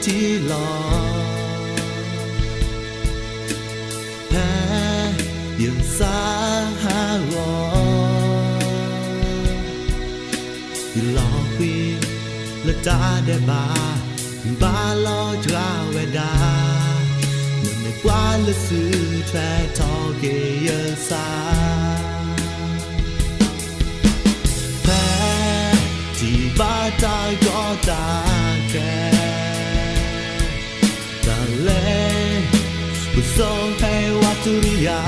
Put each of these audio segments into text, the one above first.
ที่หลอกแพ้ยังสาหารอที่หลอกวีและตาได้บาลอจราเวดาเมื่อไม่กว่าและสื่อแท้ทอเกยสาแพ้ที่บ้าตายก็ตาแก่ตาเล่ผู้ทรงให้วัตถุริยา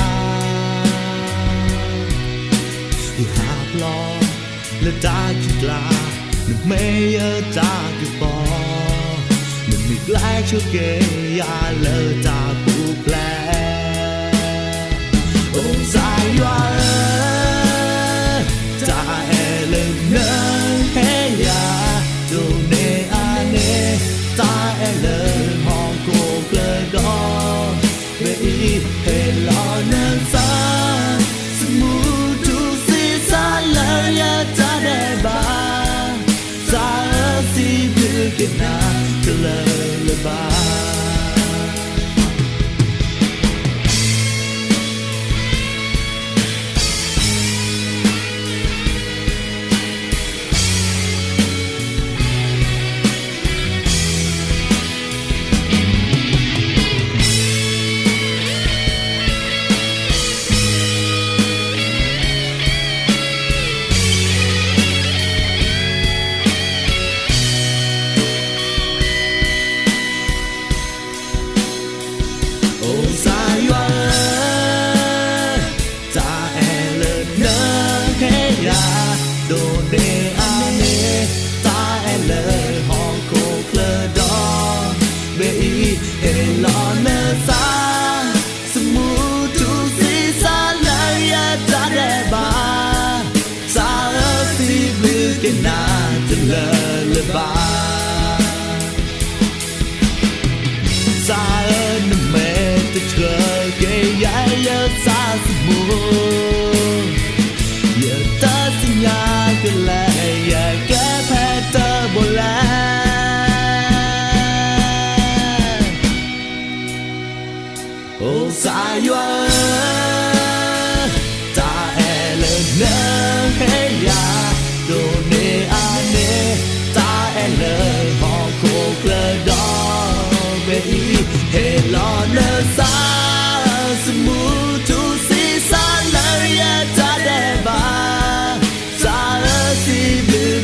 ที่หาปลอมและตาคิดลานึกไม่เยอะตาคือปอนึกไม่กล้าช่วยเกยาเลอตาปูแปลองสายว่าตาเอเลเนเฮียดูเนอาเนตาเอเลมองโกเกลดอเบอีเฮลอเนซาสมูทูซีซาเลยาตาเดบาsi berkena terlebahโดเดอาเนตาเอเลฮองโคเคลดอเบอีเฮลอเนซาสมูทูซีซาลายาตาเดบาซาซีบลือเกนาจะเลบาซาเนเมตเธอเกยายาซาสมูอย่าแก้แพ้เธอบ่แล้วโอ้สายว่าตาเอเลเนเฮียโดเนอาเนตาเอเลฮองโคเคลดอเบอีเฮลอเนซาสมูทูซีซาเลยาตาเดบา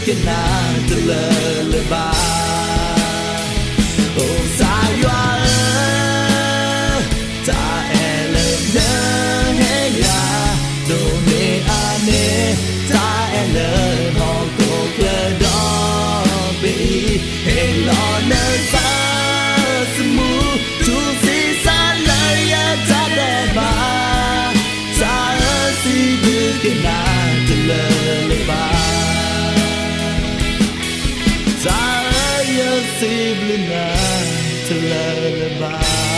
que nada levar oh saywa ta ele ne ya do ne ane ta ele ho ko kle do bi he lo ne sa smu tu si sa la ya ta de ba sa si bu que nada levar Saya sibling na terlebah